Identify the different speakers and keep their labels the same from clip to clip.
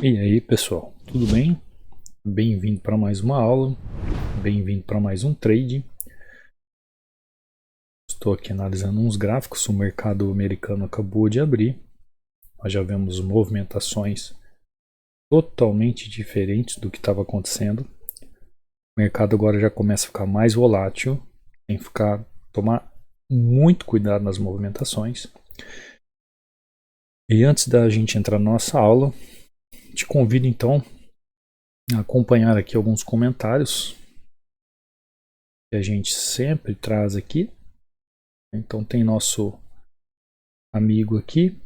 Speaker 1: E aí pessoal, tudo bem? Bem-vindo para mais uma aula, bem-vindo para mais um trade. Estou aqui analisando uns gráficos, o mercado americano acabou de abrir, nós já vemos movimentações totalmente diferentes do que estava acontecendo. O mercado agora já começa a ficar mais volátil, tem que tomar muito cuidado nas movimentações. E antes da gente entrar na nossa aula, te convido então a acompanhar aqui alguns comentários que a gente sempre traz aqui. Então tem nosso amigo aqui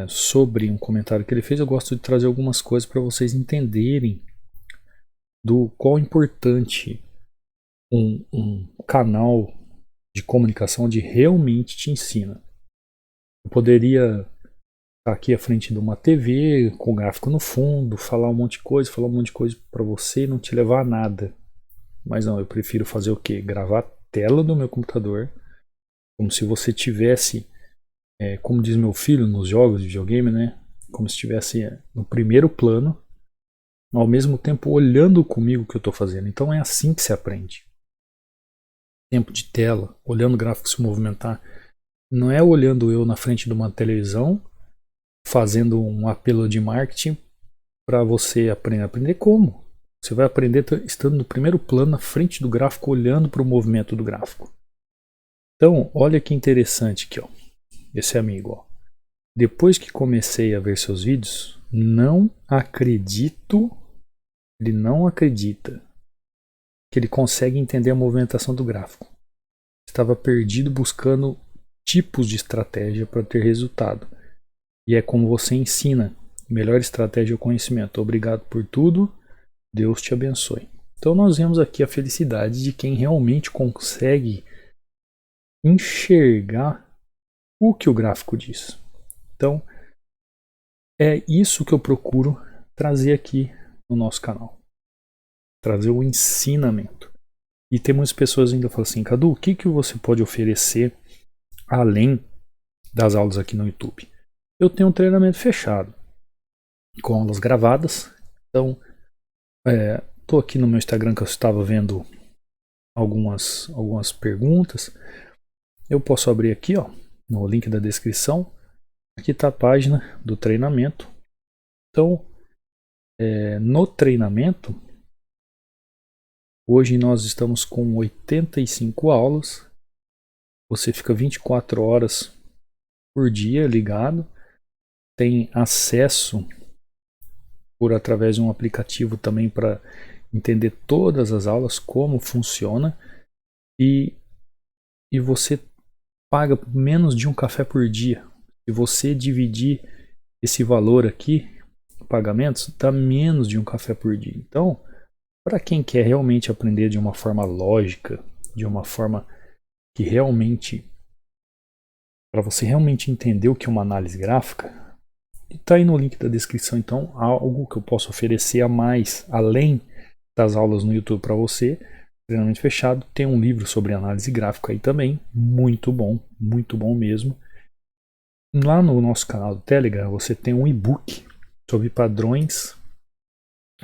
Speaker 1: sobre um comentário que ele fez. Eu gosto de trazer algumas coisas para vocês entenderem do qual é importante um canal de comunicação onde realmente te ensina. Eu poderia estar aqui à frente de uma TV com gráfico no fundo, falar um monte de coisa para você e não te levar a nada. Mas não, eu prefiro fazer o quê? Gravar a tela do meu computador, como se você tivesse, como diz meu filho nos jogos de videogame, né? Como se estivesse no primeiro plano, ao mesmo tempo olhando comigo o que eu estou fazendo. Então é assim que se aprende. Tempo de tela, olhando o gráfico se movimentar. Não é olhando eu na frente de uma televisão, fazendo um apelo de marketing para você aprender. Aprender como? Você vai aprender estando no primeiro plano, na frente do gráfico, olhando para o movimento do gráfico. Então, olha que interessante aqui, ó. Esse amigo, ó. Depois que comecei a ver seus vídeos, ele não acredita que ele consegue entender a movimentação do gráfico. Estava perdido buscando tipos de estratégia para ter resultado. E é como você ensina. Melhor estratégia é o conhecimento. Obrigado por tudo. Deus te abençoe. Então nós vemos aqui a felicidade de quem realmente consegue enxergar o que o gráfico diz. Então é isso que eu procuro trazer aqui no nosso canal. Trazer o ensinamento. E tem muitas pessoas ainda falando assim, Cadu, o que você pode oferecer além das aulas aqui no YouTube? Eu tenho um treinamento fechado, com aulas gravadas. Então, estou aqui no meu Instagram que eu estava vendo algumas perguntas. Eu posso abrir aqui, ó, no link da descrição. Aqui está a página do treinamento. Então, no treinamento, hoje nós estamos com 85 aulas. Você fica 24 horas por dia ligado. Tem acesso através de um aplicativo também para entender todas as aulas, como funciona. E você paga menos de um café por dia. Se você dividir esse valor aqui, pagamentos, dá menos de um café por dia. Então, para quem quer realmente aprender de uma forma lógica, de uma forma que realmente, para você realmente entender o que é uma análise gráfica, está aí no link da descrição, então, algo que eu posso oferecer a mais, além das aulas no YouTube para você, treinamento fechado, tem um livro sobre análise gráfica aí também, muito bom mesmo. Lá no nosso canal do Telegram, você tem um e-book sobre padrões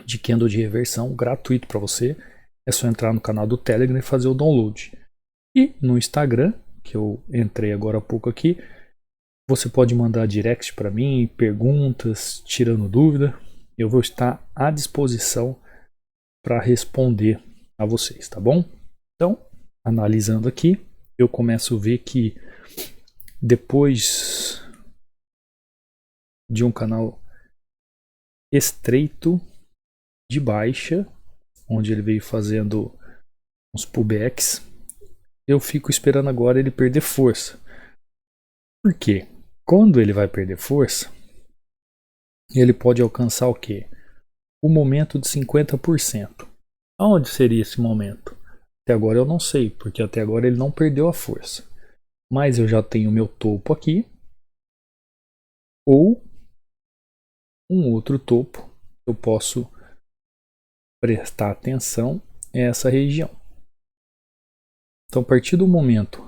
Speaker 1: de candle de reversão, gratuito para você. É só entrar no canal do Telegram e fazer o download. E no Instagram, que eu entrei agora há pouco aqui, você pode mandar direct para mim, perguntas, tirando dúvida. Eu vou estar à disposição para responder a vocês, tá bom? Então, analisando aqui, eu começo a ver que depois de um canal estreito de baixa, onde ele veio fazendo uns pullbacks, eu fico esperando agora ele perder força. Por quê? Quando ele vai perder força, ele pode alcançar o quê? O momento de 50%. Aonde seria esse momento? Até agora eu não sei, porque até agora ele não perdeu a força. Mas eu já tenho meu topo aqui, ou um outro topo que eu posso prestar atenção é essa região. Então, a partir do momento,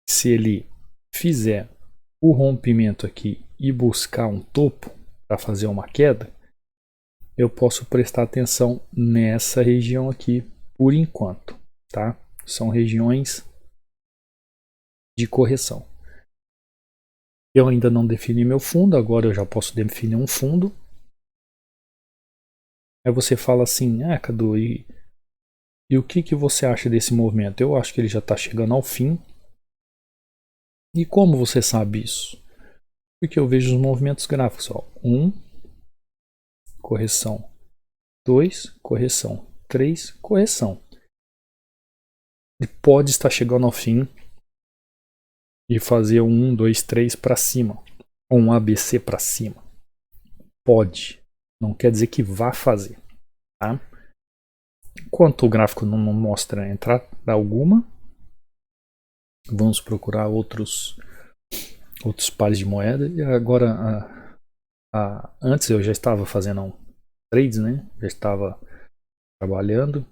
Speaker 1: se ele fizer o rompimento aqui ir buscar um topo para fazer uma queda, eu posso prestar atenção nessa região aqui por enquanto, tá? São regiões de correção. Eu ainda não defini meu fundo, agora eu já posso definir um fundo. Aí você fala assim, Cadu, e o que você acha desse movimento? Eu acho que ele já está chegando ao fim. E como você sabe isso? Porque eu vejo os movimentos gráficos. 1, correção. 2, correção. 3, correção. Ele pode estar chegando ao fim e fazer um 1, 2, 3 para cima. Ou um ABC para cima. Pode. Não quer dizer que vá fazer. Tá? Enquanto o gráfico não mostra entrada alguma, vamos procurar outros pares de moeda. E agora, antes eu já estava fazendo trades, né? Já estava trabalhando.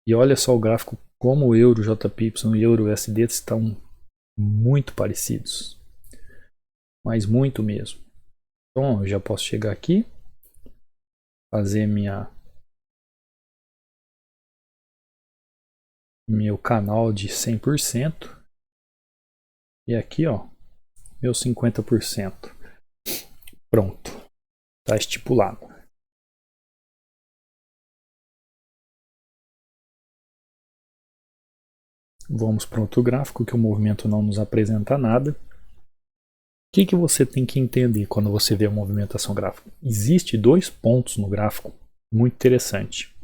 Speaker 1: E olha só o gráfico, como o euro JPY e o euro USD estão muito parecidos. Mas muito mesmo. Então eu já posso chegar aqui, fazer meu canal de 100%. E aqui, ó, meu 50%. Pronto. Está estipulado. Vamos para outro gráfico, que o movimento não nos apresenta nada. O que você tem que entender quando você vê a movimentação gráfica? Existe 2 pontos no gráfico muito interessante.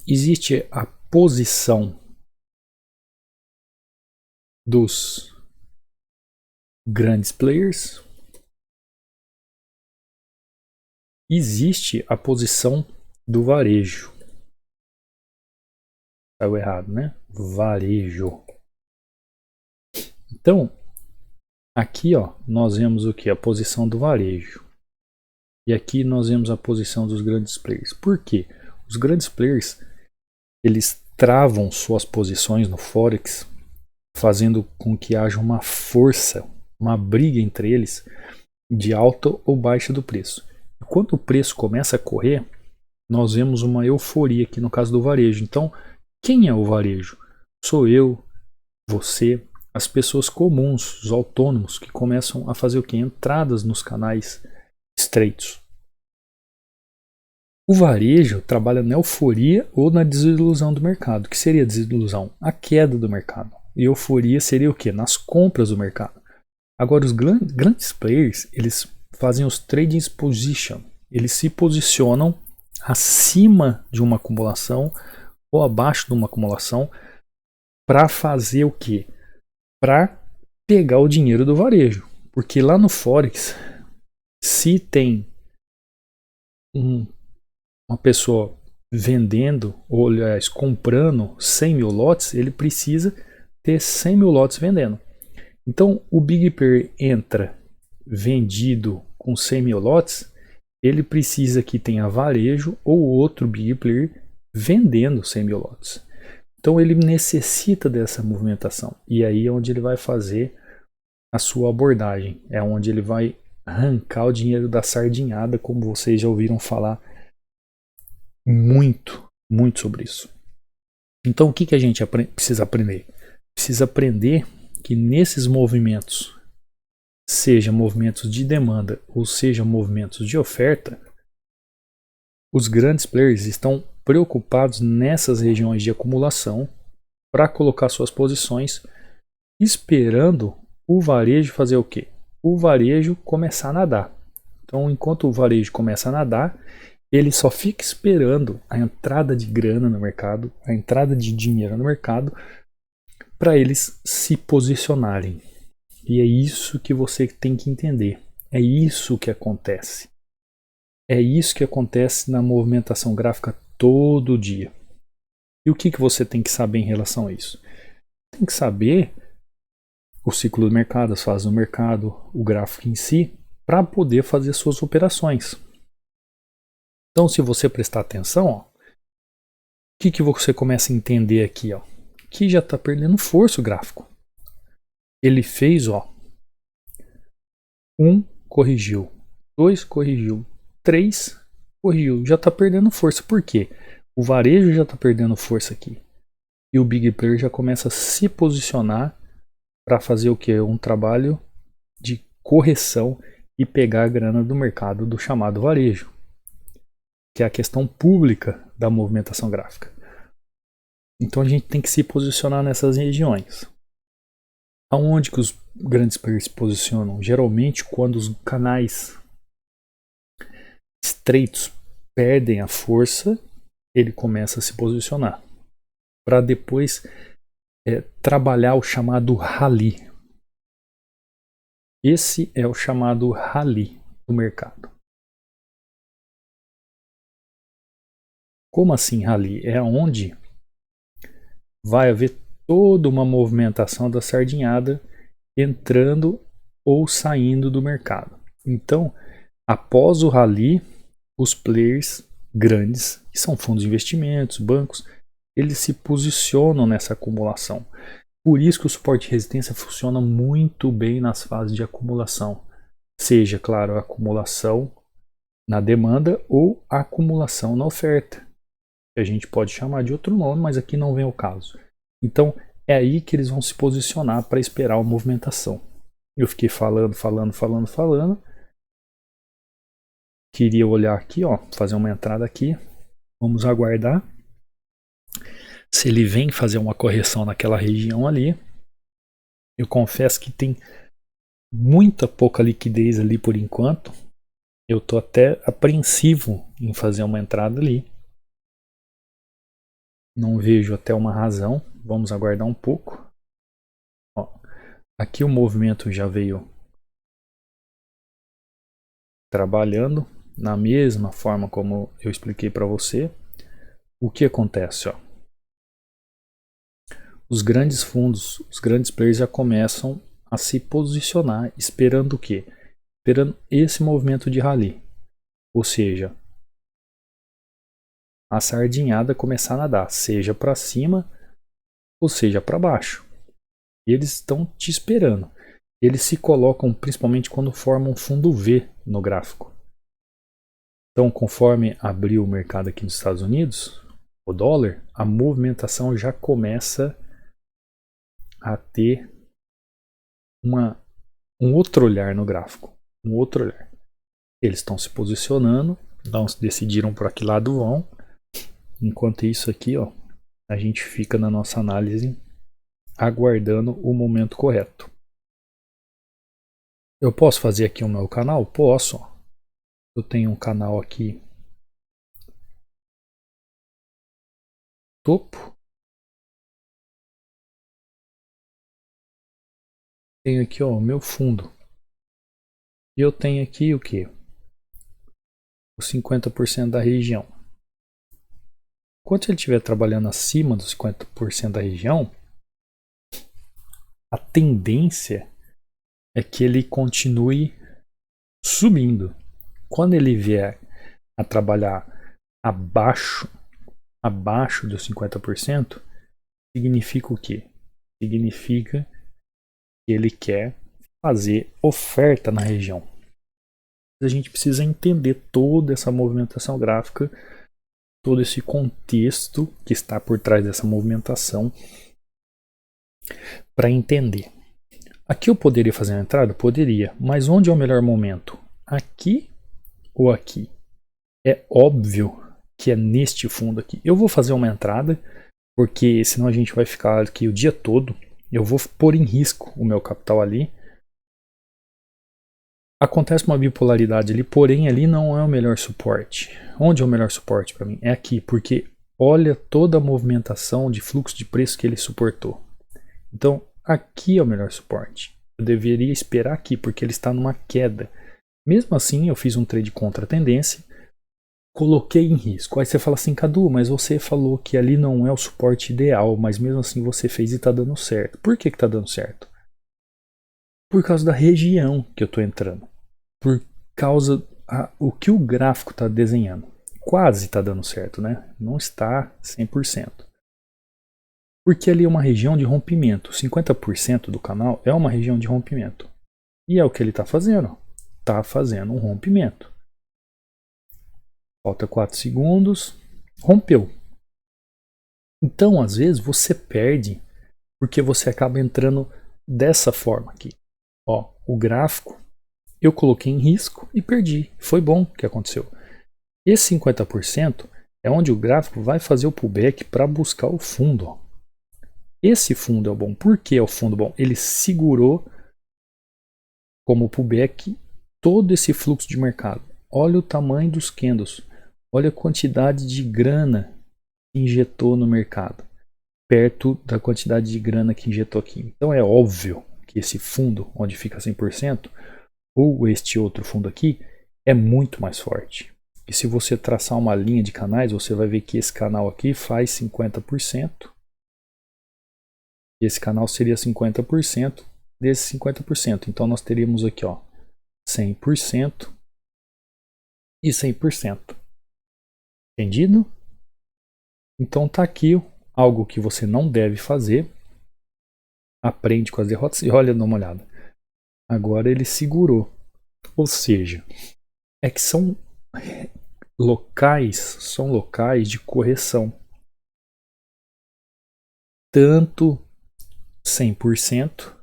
Speaker 1: Existe a posição dos grandes players. Existe a posição do varejo. Saiu errado, né? Varejo. Então, aqui, ó, nós vemos o que? A posição do varejo. E aqui nós vemos a posição dos grandes players. Por quê? Os grandes players, eles travam suas posições no Forex, fazendo com que haja uma força, uma briga entre eles de alta ou baixa do preço. E quando o preço começa a correr, nós vemos uma euforia aqui no caso do varejo. Então, quem é o varejo? Sou eu, você, as pessoas comuns, os autônomos, que começam a fazer o quê? Entradas nos canais estreitos. O varejo trabalha na euforia ou na desilusão do mercado. O que seria desilusão? A queda do mercado. E euforia seria o quê? Nas compras do mercado. Agora, os grandes players, eles fazem os trading position. Eles se posicionam acima de uma acumulação ou abaixo de uma acumulação para fazer o quê? Para pegar o dinheiro do varejo. Porque lá no Forex, se tem uma pessoa vendendo, ou aliás, comprando 100 mil lotes, ele precisa ter 100 mil lotes vendendo. Então, o Big Player entra vendido com 100 mil lotes, ele precisa que tenha varejo ou outro Big Player vendendo 100 mil lotes. Então, ele necessita dessa movimentação. E aí é onde ele vai fazer a sua abordagem. É onde ele vai arrancar o dinheiro da sardinhada, como vocês já ouviram falar muito sobre isso. Então, o que a gente precisa aprender? Precisa aprender que nesses movimentos, seja movimentos de demanda ou seja movimentos de oferta, os grandes players estão preocupados nessas regiões de acumulação para colocar suas posições, esperando o varejo fazer o quê? O varejo começar a nadar. Então, enquanto o varejo começa a nadar, ele só fica esperando a entrada de grana no mercado, a entrada de dinheiro no mercado, para eles se posicionarem. E é isso que você tem que entender. É isso que acontece. É isso que acontece na movimentação gráfica todo dia. E o que você tem que saber em relação a isso? Tem que saber o ciclo do mercado, as fases do mercado, o gráfico em si, para poder fazer suas operações. Então, se você prestar atenção, ó, o que você começa a entender aqui? Ó, que já está perdendo força o gráfico. Ele fez, ó, 1 corrigiu, 2 corrigiu, 3 corrigiu, já está perdendo força. Por quê? O varejo já está perdendo força aqui. E o Big Player já começa a se posicionar para fazer o que? Um trabalho de correção e pegar a grana do mercado do chamado varejo, que é a questão pública da movimentação gráfica. Então a gente tem que se posicionar nessas regiões. Aonde que os grandes players se posicionam? Geralmente quando os canais estreitos perdem a força, ele começa a se posicionar para depois trabalhar o chamado rally. Esse é o chamado rally do mercado. Como assim rally? É onde vai haver toda uma movimentação da sardinhada entrando ou saindo do mercado. Então, após o rally, os players grandes, que são fundos de investimentos, bancos, eles se posicionam nessa acumulação. Por isso que o suporte de resistência funciona muito bem nas fases de acumulação. Seja, claro, a acumulação na demanda ou a acumulação na oferta. Que a gente pode chamar de outro nome, mas aqui não vem ao caso. Então, é aí que eles vão se posicionar para esperar a movimentação. Eu fiquei falando. Queria olhar aqui, ó, fazer uma entrada aqui. Vamos aguardar. Se ele vem fazer uma correção naquela região ali, eu confesso que tem muita pouca liquidez ali por enquanto. Eu tô até apreensivo em fazer uma entrada ali. Não vejo até uma razão. Vamos aguardar um pouco. Ó, aqui o movimento já veio trabalhando na mesma forma como eu expliquei para você. O que acontece? Ó? Os grandes fundos, os grandes players já começam a se posicionar esperando o quê? Esperando esse movimento de rally. Ou seja, a sardinhada começar a nadar, seja para cima ou seja para baixo. E eles estão te esperando. Eles se colocam principalmente quando formam um fundo V no gráfico. Então, conforme abriu o mercado aqui nos Estados Unidos, o dólar, a movimentação já começa a ter um outro olhar no gráfico. Um outro olhar. Eles estão se posicionando, não decidiram por que lado vão. Enquanto isso aqui, ó, a gente fica na nossa análise aguardando o momento correto. Eu posso fazer aqui o meu canal? Posso. Eu tenho um canal aqui topo. Tenho aqui, ó, o meu fundo. E eu tenho aqui o que? Os 50% da região. Enquanto ele estiver trabalhando acima dos 50% da região, a tendência é que ele continue subindo. Quando ele vier a trabalhar abaixo dos 50%, significa o quê? Significa que ele quer fazer oferta na região. A gente precisa entender toda essa movimentação gráfica, todo esse contexto que está por trás dessa movimentação para entender. Aqui eu poderia fazer uma entrada? Poderia, mas onde é o melhor momento? Aqui ou aqui? É óbvio que é neste fundo aqui. Eu vou fazer uma entrada, porque senão a gente vai ficar aqui o dia todo. Eu vou pôr em risco o meu capital ali. Acontece uma bipolaridade ali, porém ali não é o melhor suporte. Onde é o melhor suporte para mim? É aqui, porque olha toda a movimentação de fluxo de preço que ele suportou. Então aqui é o melhor suporte. Eu deveria esperar aqui, porque ele está numa queda. Mesmo assim, eu fiz um trade contra a tendência, coloquei em risco. Aí você fala assim, Cadu, mas você falou que ali não é o suporte ideal, mas mesmo assim você fez e está dando certo. Por que está dando certo? Por causa da região que eu estou entrando. Por causa o que o gráfico está desenhando. Quase está dando certo, né? Não está 100%. Porque ali é uma região de rompimento. 50% do canal é uma região de rompimento. E é o que ele está fazendo. está fazendo um rompimento. Falta 4 segundos. Rompeu. Então, às vezes, você perde porque você acaba entrando dessa forma aqui. Ó, o gráfico eu coloquei em risco e perdi. Foi bom o que aconteceu. Esse 50% é onde o gráfico vai fazer o pullback para buscar o fundo. Ó. Esse fundo é o bom. Por que é o fundo bom? Ele segurou como pullback todo esse fluxo de mercado. Olha o tamanho dos candles. Olha a quantidade de grana que injetou no mercado. Perto da quantidade de grana que injetou aqui. Então é óbvio que esse fundo, onde fica 100%, ou este outro fundo aqui, é muito mais forte. E se você traçar uma linha de canais, você vai ver que esse canal aqui faz 50%. E esse canal seria 50% desse 50%. Então nós teríamos aqui, ó, 100% e 100%. Entendido? Então tá aqui algo que você não deve fazer. Aprende com as derrotas e olha, dá uma olhada. Agora ele segurou. Ou seja, é que são locais de correção. Tanto 100%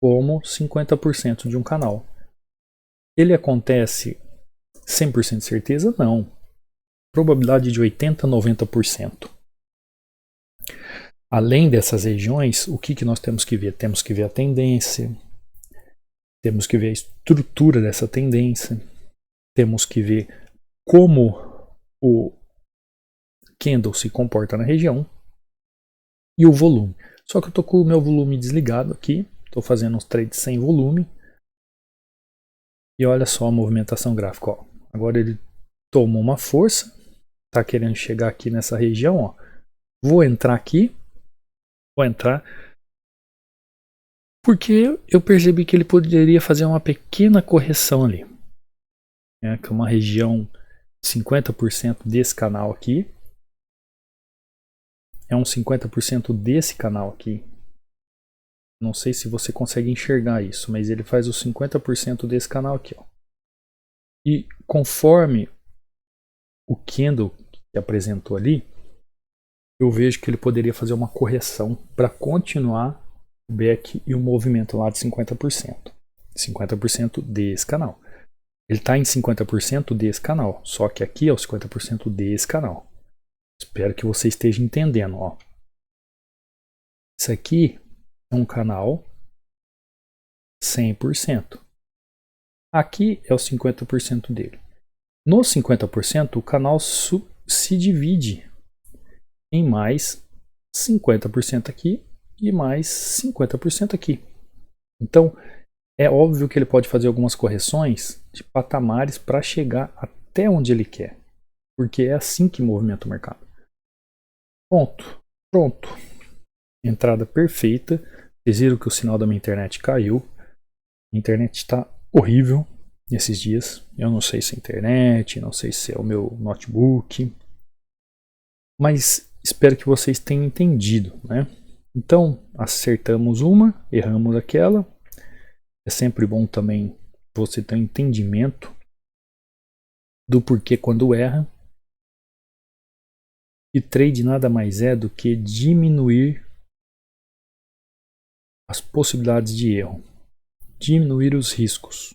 Speaker 1: como 50% de um canal. Ele acontece 100% de certeza? Não. Probabilidade de 80% a 90%. Além dessas regiões, o que nós temos que ver? Temos que ver a tendência, temos que ver a estrutura dessa tendência, temos que ver como o candle se comporta na região e o volume. Só que eu estou com o meu volume desligado aqui, estou fazendo uns trades sem volume. E olha só a movimentação gráfica. Ó. Agora ele tomou uma força, está querendo chegar aqui nessa região. Ó. Vou entrar aqui, porque eu percebi que ele poderia fazer uma pequena correção ali. Que é uma região 50% desse canal aqui. É um 50% desse canal aqui. Não sei se você consegue enxergar isso, mas ele faz os 50% desse canal aqui. Ó. E conforme o candle que apresentou ali, eu vejo que ele poderia fazer uma correção para continuar o back e o movimento lá de 50%. 50% desse canal. Ele está em 50% desse canal, só que aqui é o 50% desse canal. Espero que você esteja entendendo. Ó. Isso aqui é um canal 100%. Aqui é o 50% dele. No 50%, o canal se divide em mais 50% aqui e mais 50% aqui. Então, é óbvio que ele pode fazer algumas correções de patamares para chegar até onde ele quer. Porque é assim que movimenta o mercado. Ponto. Pronto. Entrada perfeita. Vocês viram que o sinal da minha internet caiu. A internet está horrível nesses dias. Eu não sei se é internet, não sei se é o meu notebook. Mas espero que vocês tenham entendido, né? Então, acertamos uma, erramos aquela. É sempre bom também você ter um entendimento do porquê quando erra. E trade nada mais é do que diminuir as possibilidades de erro. Diminuir os riscos.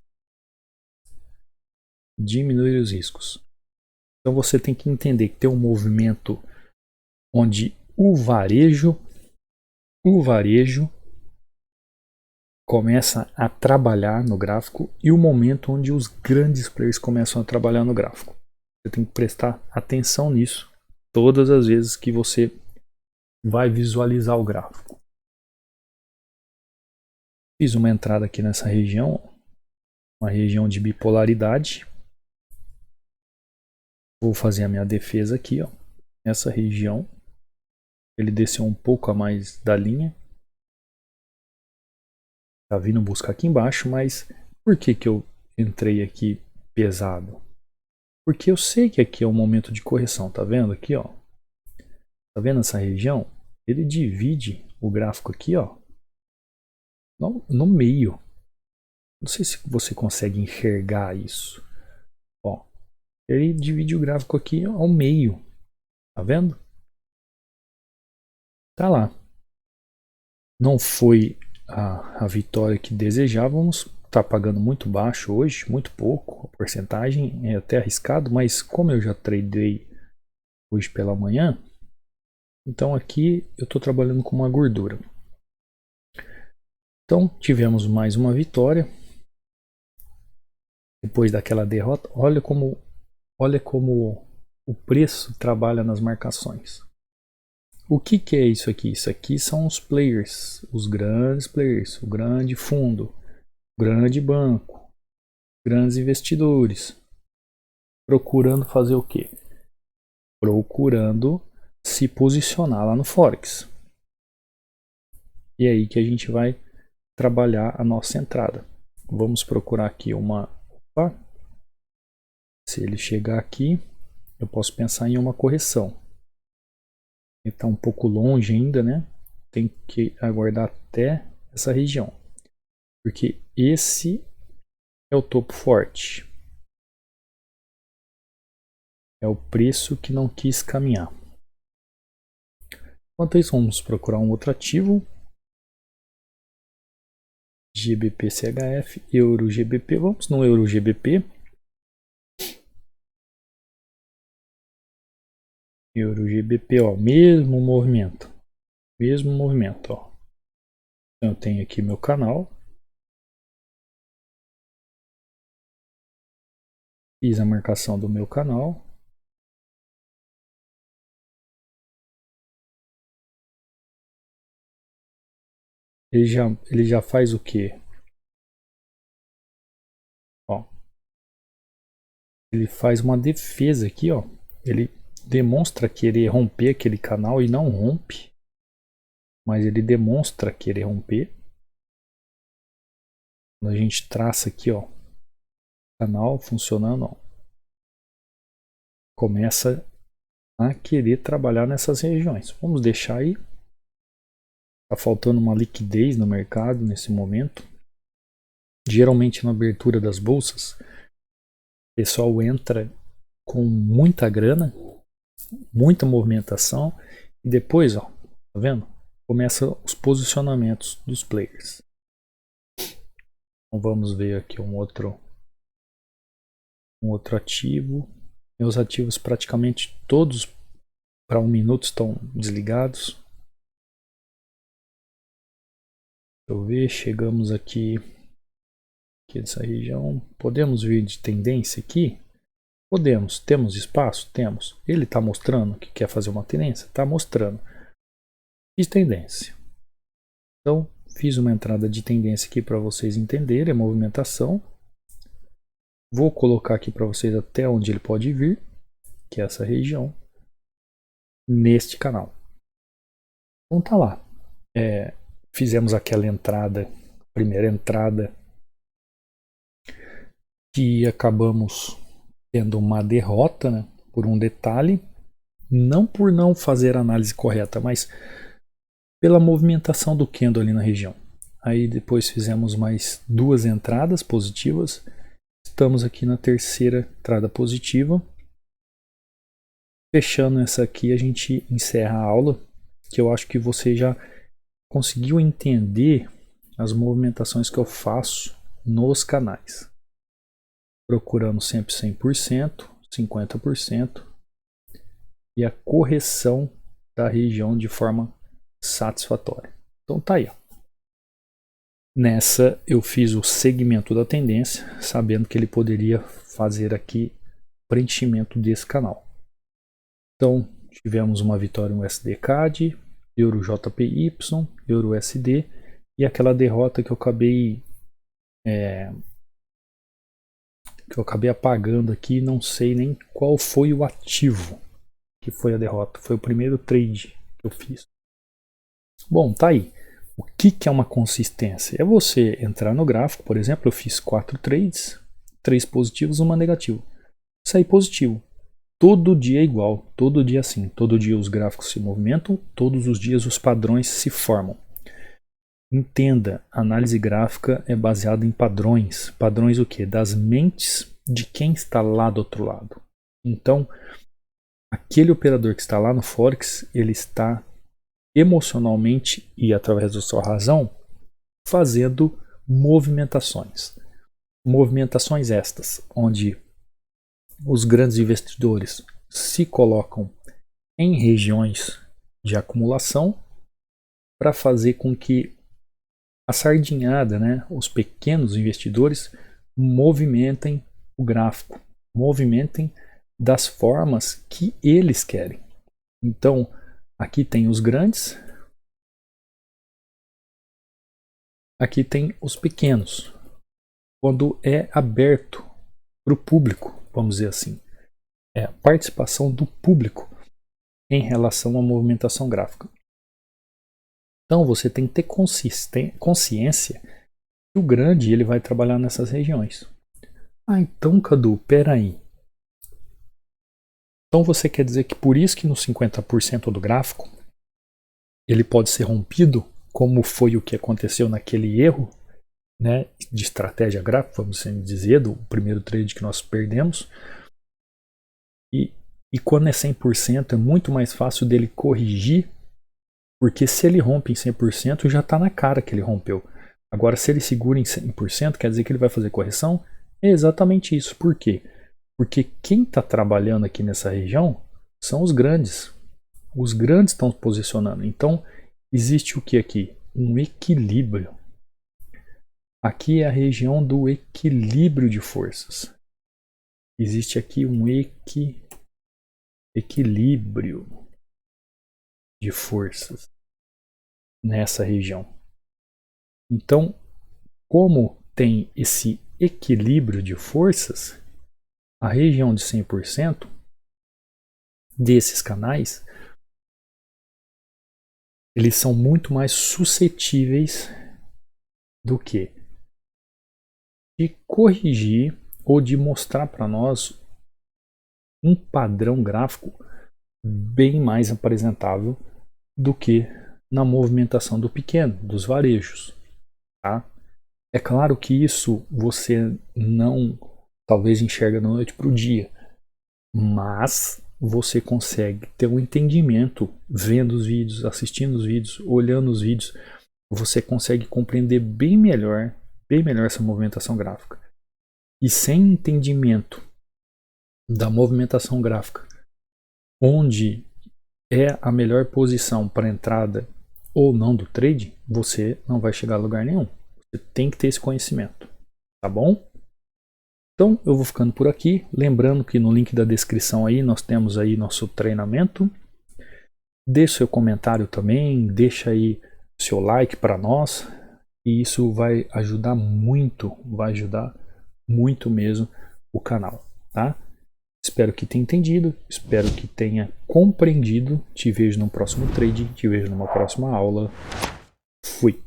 Speaker 1: Diminuir os riscos. Então você tem que entender que tem um movimento onde o varejo começa a trabalhar no gráfico e o momento onde os grandes players começam a trabalhar no gráfico. Você tem que prestar atenção nisso todas as vezes que você vai visualizar o gráfico. Fiz uma entrada aqui nessa região, uma região de bipolaridade. Vou fazer a minha defesa aqui, ó. Nessa região. Ele desceu um pouco a mais da linha. Tá vindo buscar aqui embaixo, mas por que eu entrei aqui pesado? Porque eu sei que aqui é um momento de correção, tá vendo aqui, ó? Tá vendo essa região? Ele divide o gráfico aqui, ó, no meio. Não sei se você consegue enxergar isso. Ó, ele divide o gráfico aqui ao meio. Tá vendo? Tá lá. Não foi a vitória que desejávamos. Tá pagando muito baixo hoje, muito pouco. A porcentagem é até arriscado, mas como eu já tradei hoje pela manhã, então aqui eu estou trabalhando com uma gordura. Então tivemos mais uma vitória. Depois daquela derrota, olha como o preço trabalha nas marcações. O que é isso aqui? Isso aqui são os players, os grandes players, o grande fundo, o grande banco, grandes investidores, procurando fazer o quê? Procurando se posicionar lá no Forex. E é aí que a gente vai trabalhar a nossa entrada. Vamos procurar aqui uma... Opa. Se ele chegar aqui, eu posso pensar em uma correção. Ele está um pouco longe ainda, né? Tem que aguardar até essa região. Porque esse é o topo forte. É o preço que não quis caminhar. Enquanto isso, vamos procurar um outro ativo. GBP CHF, Euro GBP. Vamos no Euro GBP. Euro GBP, ó, mesmo movimento. Mesmo movimento, ó. Então, eu tenho aqui meu canal. Fiz a marcação do meu canal. Ele já faz o quê? Ó, ele faz uma defesa aqui, ó. Ele demonstra querer romper aquele canal e não rompe. Mas ele demonstra querer romper. Quando a gente traça aqui, ó, canal funcionando, ó, começa a querer trabalhar nessas regiões. Vamos deixar aí. Tá faltando uma liquidez no mercado nesse momento. Geralmente na abertura das bolsas, o pessoal entra com muita grana, muita movimentação e depois, ó, tá vendo? Começa os posicionamentos dos players. Então vamos ver aqui um outro ativo. Meus ativos praticamente todos para 1 minuto estão desligados. Deixa eu ver, chegamos aqui nessa região. Podemos vir de tendência aqui? Podemos. Temos espaço? Temos. Ele está mostrando que quer fazer uma tendência? Está mostrando. Fiz tendência. Então, fiz uma entrada de tendência aqui para vocês entenderem a movimentação. Vou colocar aqui para vocês até onde ele pode vir, que é essa região, neste canal. Então tá lá. Fizemos aquela entrada, primeira entrada, que acabamos tendo uma derrota, né, por um detalhe, não por não fazer a análise correta, mas pela movimentação do candle ali na região. Aí depois fizemos mais 2 entradas positivas. Estamos aqui na terceira entrada positiva. Fechando essa aqui, a gente encerra a aula, que eu acho que você já conseguiu entender as movimentações que eu faço nos canais. Procurando sempre 100%, 50% e a correção da região de forma satisfatória. Então tá aí, ó. Nessa eu fiz o segmento da tendência, sabendo que ele poderia fazer aqui preenchimento desse canal. Então tivemos uma vitória no USD-CAD, Euro JPY, Euro USD e aquela derrota que eu acabei apagando aqui, não sei nem qual foi o ativo que foi a derrota. Foi o primeiro trade que eu fiz. Bom, tá aí. O que é uma consistência? É você entrar no gráfico, por exemplo, eu fiz 4 trades, 3 positivos, 1 negativo. Saí positivo. Todo dia é igual, todo dia assim. Todo dia os gráficos se movimentam, todos os dias os padrões se formam. Entenda, a análise gráfica é baseada em padrões. Padrões o quê? Das mentes de quem está lá do outro lado. Então, aquele operador que está lá no Forex, ele está emocionalmente e através da sua razão fazendo movimentações. Movimentações estas, onde os grandes investidores se colocam em regiões de acumulação para fazer com que a sardinhada, né, os pequenos investidores, movimentem o gráfico, movimentem das formas que eles querem. Então, aqui tem os grandes, aqui tem os pequenos. Quando é aberto para o público, vamos dizer assim, é a participação do público em relação à movimentação gráfica. Então você tem que ter consciência que o grande ele vai trabalhar nessas regiões. Ah, então Cadu, peraí. Então você quer dizer que por isso que no 50% do gráfico ele pode ser rompido, como foi o que aconteceu naquele erro, né, de estratégia gráfica, vamos dizer, do primeiro trade que nós perdemos. E quando é 100% é muito mais fácil dele corrigir, porque se ele rompe em 100% já está na cara que ele rompeu. Agora, se ele segura em 100%, quer dizer que ele vai fazer correção? É exatamente isso. Por quê? Porque quem está trabalhando aqui nessa região são os grandes. Os grandes estão posicionando. Então, existe o que aqui? Um equilíbrio. Aqui é a região do equilíbrio de forças. Existe aqui um equilíbrio de forças nessa região. Então, como tem esse equilíbrio de forças, a região de 100% desses canais, eles são muito mais suscetíveis do que de corrigir ou de mostrar para nós um padrão gráfico bem mais apresentável do que na movimentação do pequeno, dos varejos. Tá? É claro que isso você não talvez enxerga da noite para o dia, mas você consegue ter um entendimento vendo os vídeos, assistindo os vídeos, olhando os vídeos, você consegue compreender bem melhor essa movimentação gráfica. E sem entendimento da movimentação gráfica, onde é a melhor posição para entrada ou não do trade, você não vai chegar a lugar nenhum. Você tem que ter esse conhecimento, tá bom? Então eu vou ficando por aqui, lembrando que no link da descrição aí nós temos aí nosso treinamento. Deixe seu comentário também, deixa aí seu like para nós, e isso vai ajudar muito mesmo o canal, tá? Espero que tenha entendido, espero que tenha compreendido. Te vejo no próximo trade, te vejo numa próxima aula. Fui!